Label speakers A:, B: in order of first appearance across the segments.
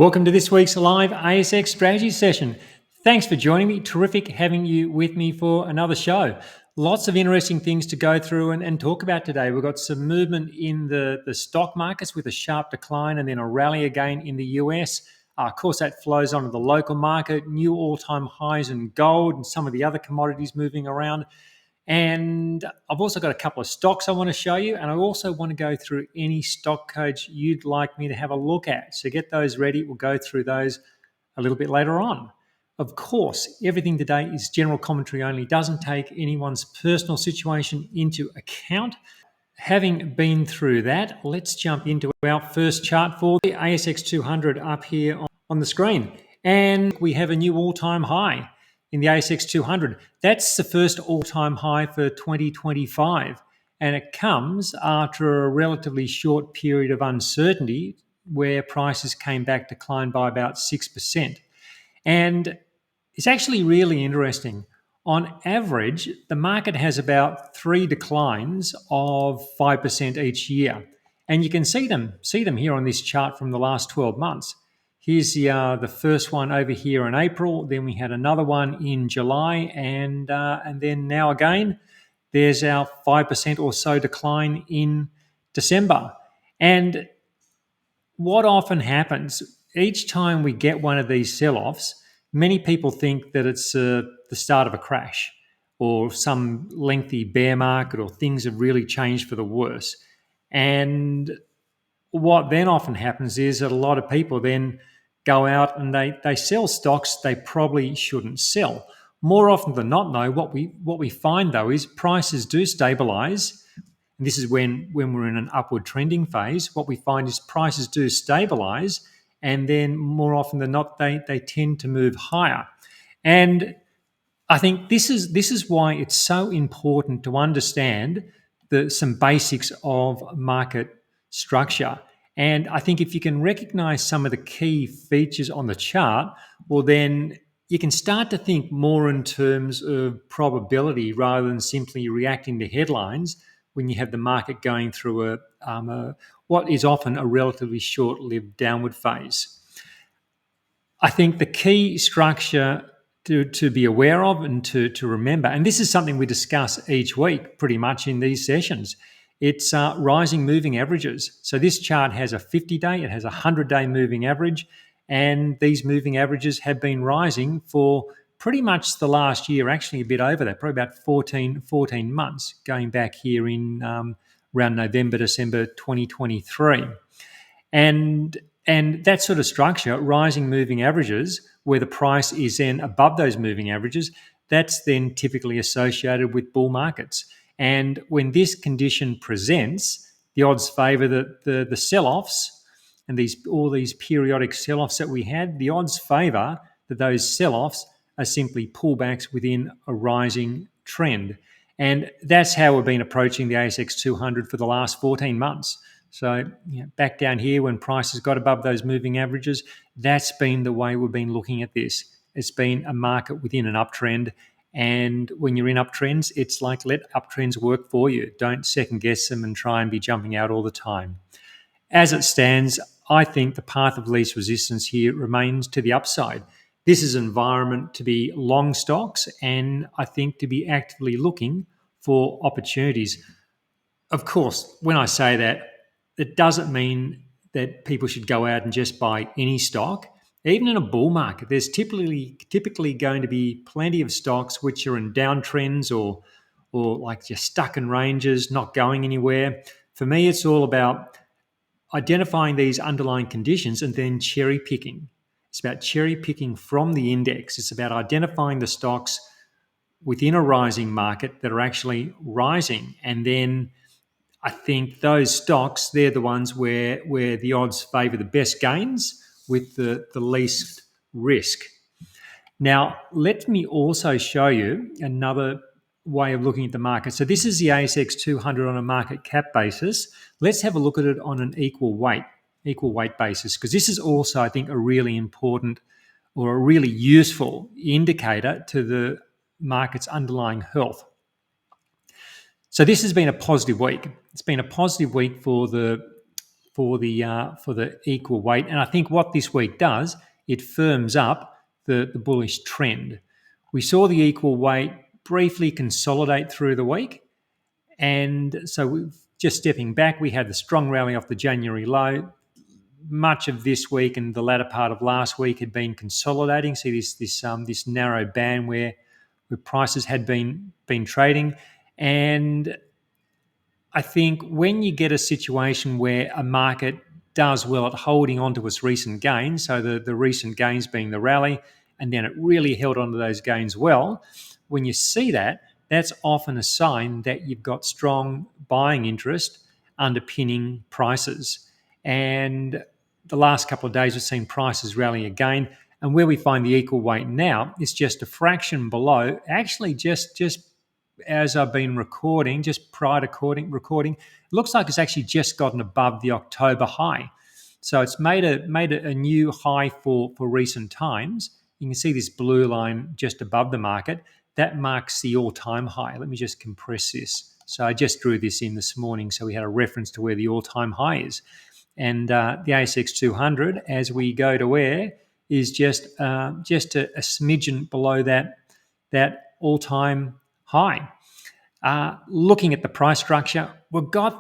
A: Welcome to this week's live ASX strategy session. Thanks for joining me. Terrific having you with me for another show. Lots of interesting things to go through and talk about today. We've got some movement in the stock markets with a sharp decline and then a rally again in the US. Of course, that flows onto the local market, new all-time highs in gold and some of the other commodities moving around. And I've also got a couple of stocks I want to show you, and I also want to go through any stock codes you'd like me to have a look at. So get those ready. We'll go through those a little bit later on. Of course, everything today is general commentary only, doesn't take anyone's personal situation into account. Having been through that, let's jump into our first chart for the ASX 200 up here on the screen. And we have a new all-time high in the ASX 200. That's the first all-time high for 2025. And it comes after a relatively short period of uncertainty where prices came back, declined by about 6%. And it's actually really interesting. On average, the market has about 3 declines of 5% each year. And you can see them here on this chart from the last 12 months. Here's the first one over here in April. Then we had another one in July, and then now again, there's our 5% or so decline in December. And what often happens each time we get one of these sell-offs, many people think that it's the start of a crash or some lengthy bear market or things have really changed for the worse. And what then often happens is that a lot of people then go out and they sell stocks they probably shouldn't sell. More often than not, though, what we find, though, is prices do stabilize. And this is when we're in an upward trending phase. What we find is prices do stabilize, and then more often than not, they tend to move higher. And I think this is why it's so important to understand some basics of market structure. And I think if you can recognize some of the key features on the chart, well, then you can start to think more in terms of probability rather than simply reacting to headlines when you have the market going through what is often a relatively short-lived downward phase. I think the key structure to be aware of and to remember, and this is something we discuss each week pretty much in these sessions, it's rising moving averages. So this chart has a 50-day, it has a 100-day moving average, and these moving averages have been rising for pretty much the last year, actually a bit over that, probably about 14 months, going back here in around November, December 2023. And that sort of structure, rising moving averages, where the price is then above those moving averages, that's then typically associated with bull markets. And when this condition presents, the odds favour the sell-offs and all these periodic sell-offs that we had, the odds favour that those sell-offs are simply pullbacks within a rising trend. And that's how we've been approaching the ASX 200 for the last 14 months. So back down here when prices got above those moving averages, that's been the way we've been looking at this. It's been a market within an uptrend. And when you're in uptrends, it's like let uptrends work for you. Don't second guess them and try and be jumping out all the time. As it stands, I think the path of least resistance here remains to the upside. This is an environment to be long stocks and I think to be actively looking for opportunities. Of course, when I say that, it doesn't mean that people should go out and just buy any stock. Even in a bull market, there's typically going to be plenty of stocks which are in downtrends or like just stuck in ranges, not going anywhere. For me, it's all about identifying these underlying conditions and then cherry picking. It's about cherry picking from the index. It's about identifying the stocks within a rising market that are actually rising. And then I think those stocks, they're the ones where the odds favour the best gains with the least risk. Now, let me also show you another way of looking at the market. So this is the ASX 200 on a market cap basis. Let's have a look at it on an equal weight basis, because this is also, I think, a really important or a really useful indicator to the market's underlying health. So this has been a positive week. It's been a positive week for the for the equal weight. And I think what this week does, it firms up the bullish trend. We saw the equal weight briefly consolidate through the week, and so just stepping back, we had the strong rally off the January low. Much of this week and the latter part of last week had been consolidating. See this narrow band where prices had been trading, and I think when you get a situation where a market does well at holding on to its recent gains, so the recent gains being the rally, and then it really held on to those gains well, when you see that, that's often a sign that you've got strong buying interest underpinning prices. And the last couple of days, we've seen prices rally again. And where we find the equal weight now is just a fraction below, actually just as I've been recording, just prior to recording, it looks like it's actually just gotten above the October high. So it's made a new high for recent times. You can see this blue line just above the market. That marks the all-time high. Let me just compress this. So I just drew this in this morning, so we had a reference to where the all-time high is. And the ASX 200, as we go to where, is just a smidgen below that all-time high. Looking at the price structure, looking at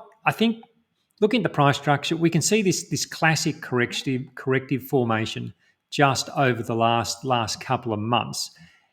A: the price structure, we can see this classic corrective formation just over the last couple of months,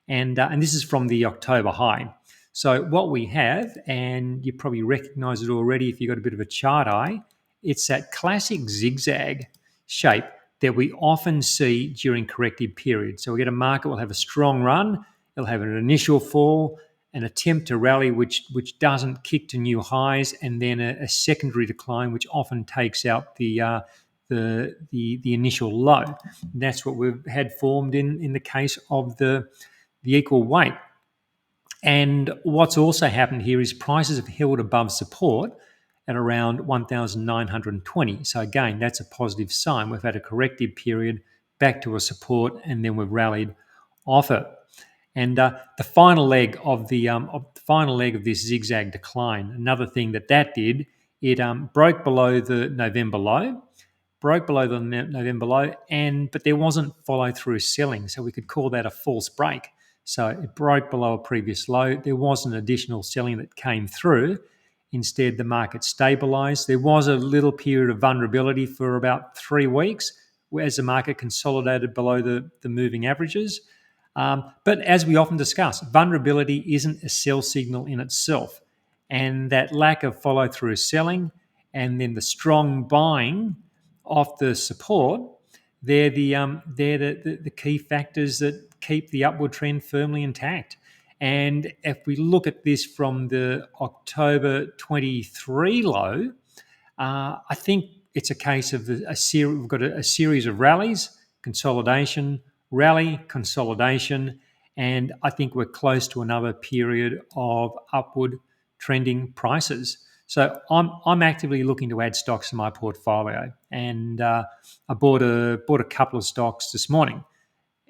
A: and this is from the October high. So what we have, and you probably recognise it already if you've got a bit of a chart eye, it's that classic zigzag shape that we often see during corrective periods. So we get a market will have a strong run, it'll have an initial fall, an attempt to rally which doesn't kick to new highs, and then a secondary decline which often takes out the initial low. And that's what we've had formed in the case of the equal weight. And what's also happened here is prices have held above support at around 1,920. So again, that's a positive sign. We've had a corrective period back to a support, and then we've rallied off it. And the final leg of this zigzag decline, another thing that did, it broke below the November low, but there wasn't follow through selling, so we could call that a false break. So it broke below a previous low. There wasn't additional selling that came through. Instead, the market stabilized. There was a little period of vulnerability for about 3 weeks as the market consolidated below the moving averages. But as we often discuss, vulnerability isn't a sell signal in itself. And that lack of follow-through selling and then the strong buying off the support, they're the key factors that keep the upward trend firmly intact. And if we look at this from the October 23 low, I think it's a case of we've got a series of rallies, consolidation, rally, consolidation, and I think we're close to another period of upward trending prices. So I'm actively looking to add stocks to my portfolio, and I bought a couple of stocks this morning,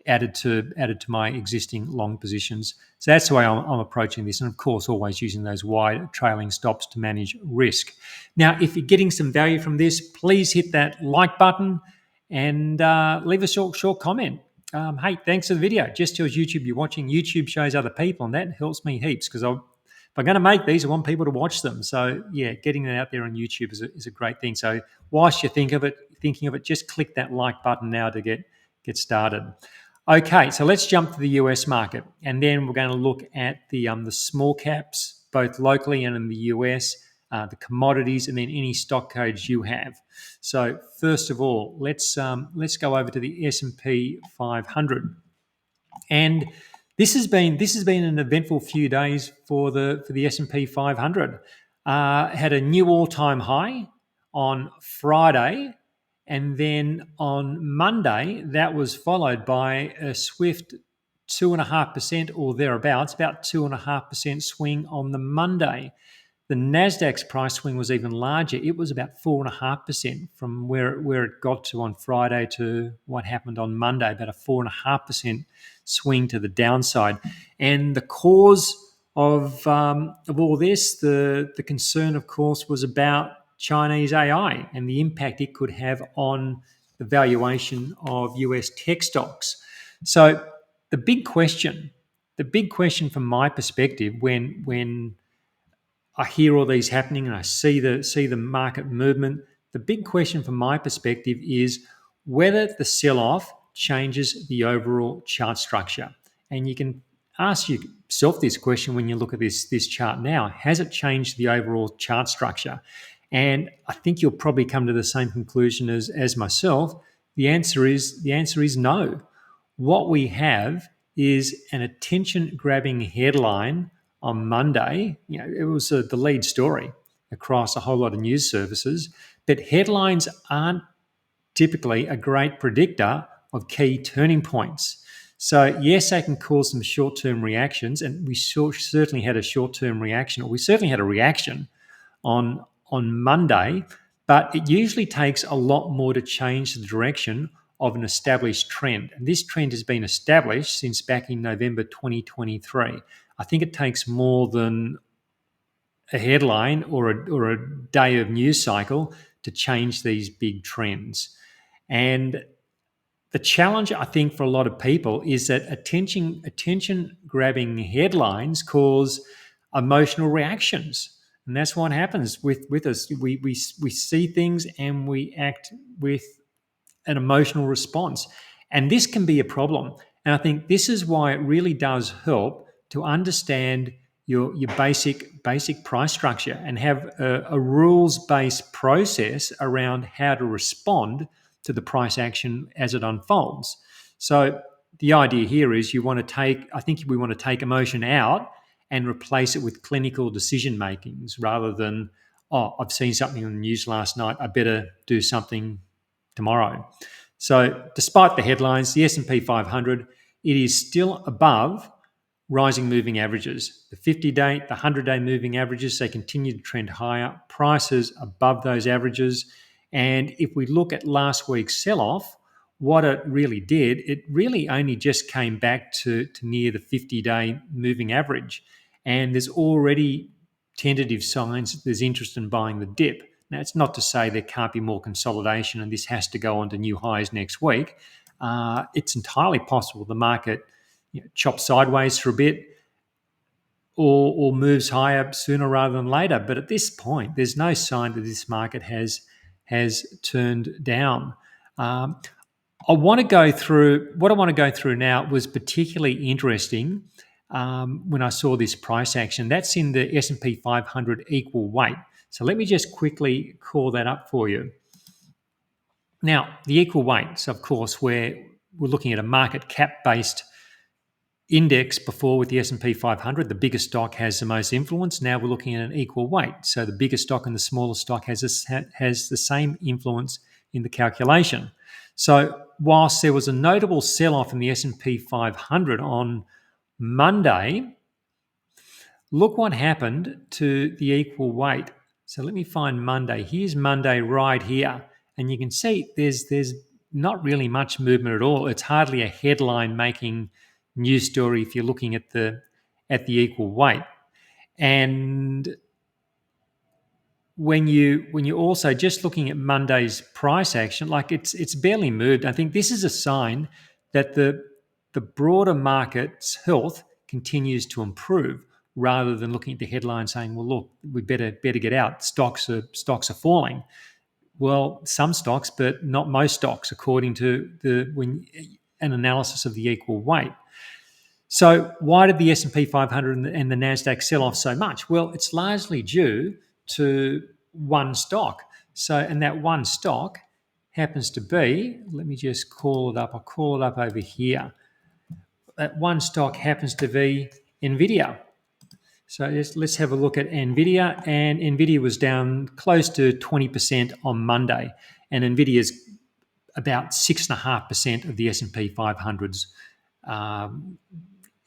A: added to my existing long positions. So that's the way I'm approaching this, and of course always using those wide trailing stops to manage risk. Now, if you're getting some value from this, please hit that like button and leave a short comment. Hey, thanks for the video. Just tells YouTube you're watching. YouTube shows other people, and that helps me heaps because if I'm going to make these, I want people to watch them. So yeah, getting it out there on YouTube is a great thing. So whilst you're thinking of it, just click that like button now to get started. Okay, so let's jump to the US market, and then we're going to look at the small caps, both locally and in the US, the commodities, and then any stock codes you have. So first of all, let's go over to the S&P 500, and this has been an eventful few days for the S&P 500. Had a new all-time high on Friday. And then on Monday, that was followed by a swift 2.5% or thereabouts, about 2.5% swing on the Monday. The Nasdaq's price swing was even larger. It was about 4.5% from where it got to on Friday to what happened on Monday, about a 4.5% swing to the downside. And the cause of all this, the concern, of course, was about Chinese AI and the impact it could have on the valuation of US tech stocks. So the big question from my perspective, when I hear all these happening and I see the market movement, the big question from my perspective is whether the sell-off changes the overall chart structure. And you can ask yourself this question when you look at this chart now. Has it changed the overall chart structure? And I think you'll probably come to the same conclusion as myself. The answer is no. What we have is an attention-grabbing headline on Monday. It was the lead story across a whole lot of news services. But headlines aren't typically a great predictor of key turning points. So yes, they can cause some short-term reactions, and we certainly had a short-term reaction, or we certainly had a reaction on Monday, but it usually takes a lot more to change the direction of an established trend. And this trend has been established since back in November 2023. I think it takes more than a headline or a day of news cycle to change these big trends. And the challenge, I think, for a lot of people is that attention-grabbing headlines cause emotional reactions. And that's what happens with us. We see things and we act with an emotional response. And this can be a problem. And I think this is why it really does help to understand your basic price structure and have a rules-based process around how to respond to the price action as it unfolds. So the idea here is we want to take emotion out and replace it with clinical decision makings rather than, I've seen something on the news last night, I better do something tomorrow. So despite the headlines, the S&P 500, it is still above rising moving averages. The 50-day, the 100-day moving averages, they continue to trend higher. Prices above those averages. And if we look at last week's sell-off, what it really did, it really only just came back to near the 50-day moving average. And there's already tentative signs that there's interest in buying the dip. Now, it's not to say there can't be more consolidation and this has to go on to new highs next week. It's entirely possible the market chops sideways for a bit or moves higher sooner rather than later. But at this point, there's no sign that this market has turned down. What I want to go through now was particularly interesting when I saw this price action. That's in the S&P 500 equal weight. So let me just quickly call that up for you. Now, the equal weights, of course, we're looking at a market cap-based index before with the S&P 500. The bigger stock has the most influence. Now we're looking at an equal weight. So the bigger stock and the smaller stock has the same influence in the calculation. So whilst there was a notable sell-off in the S&P 500 on Monday, look what happened to the equal weight. So let me find Monday. Here's Monday right here. And you can see there's not really much movement at all. It's hardly a headline making news story if you're looking at the equal weight. And when you also just looking at Monday's price action, like it's barely moved. I think this is a sign that the broader market's health continues to improve, rather than looking at the headline saying, well, look, we better get out. Stocks are falling. Well, some stocks, but not most stocks, according to an analysis of the equal weight. So why did the S&P 500 and the NASDAQ sell off so much? Well, it's largely due to one stock. So, and that one stock happens to be, let me just call it up. I'll call it up over here. That one stock happens to be NVIDIA. So let's have a look at NVIDIA. And NVIDIA was down close to 20% on Monday. And NVIDIA is about 6.5% of the S&P 500's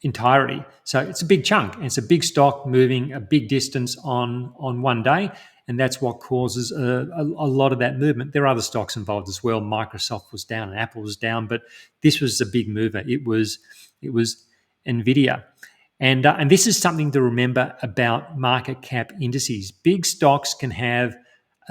A: entirety. So it's a big chunk. And it's a big stock moving a big distance on one day. And that's what causes a lot of that movement. There are other stocks involved as well. Microsoft was down and Apple was down. But this was a big mover. It was NVIDIA. And this is something to remember about market cap indices. Big stocks can have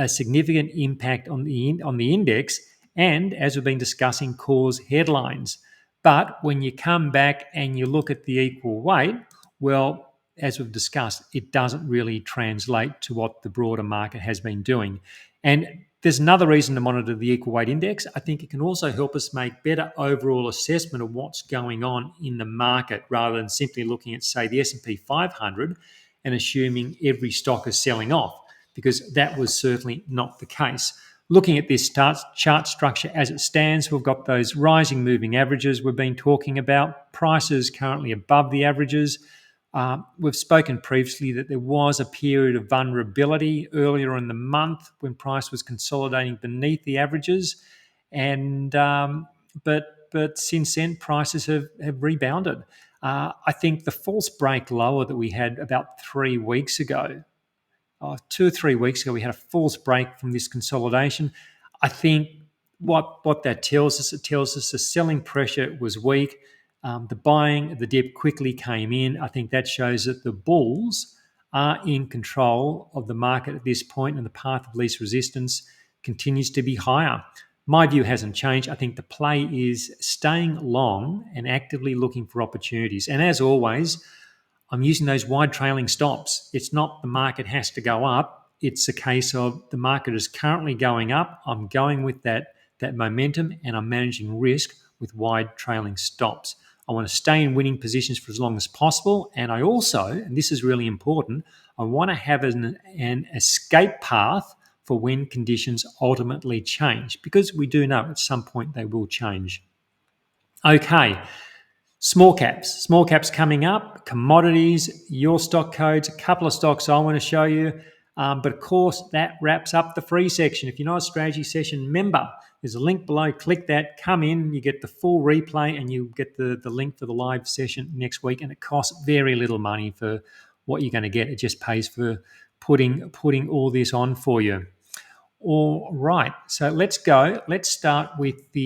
A: a significant impact on the index, and as we've been discussing, cause headlines. But when you come back and you look at the equal weight, well, as we've discussed, it doesn't really translate to what the broader market has been doing. And there's another reason to monitor the equal weight index. I think it can also help us make better overall assessment of what's going on in the market, rather than simply looking at, say, the S&P 500 and assuming every stock is selling off, because that was certainly not the case. Looking at this chart structure as it stands, we've got those rising moving averages we've been talking about, prices currently above the averages. We've spoken previously that there was a period of vulnerability earlier in the month when price was consolidating beneath the averages, and but since then prices have rebounded. I think the false break lower that we had about 3 weeks ago, 2 or 3 weeks ago, we had a false break from this consolidation. I think what that tells us, it tells us the selling pressure was weak. The buying, the dip quickly came in. I think that shows that the bulls are in control of the market at this point, and the path of least resistance continues to be higher. My view hasn't changed. I think the play is staying long and actively looking for opportunities. And as always, I'm using those wide trailing stops. It's not the market has to go up. It's a case of the market is currently going up. I'm going with that momentum, and I'm managing risk with wide trailing stops. I want to stay in winning positions for as long as possible. And I also, and this is really important, I want to have an escape path for when conditions ultimately change, because we do know at some point they will change. Okay. Small caps coming up, commodities, your stock codes, a couple of stocks I want to show you. But of course, that wraps up the free section. If you're not a strategy session member, there's a link below. Click that, come in, you get the full replay, and you get the link for the live session next week. And it costs very little money for what you're going to get. It just pays for putting all this on for you. All right, so let's go. Let's start with the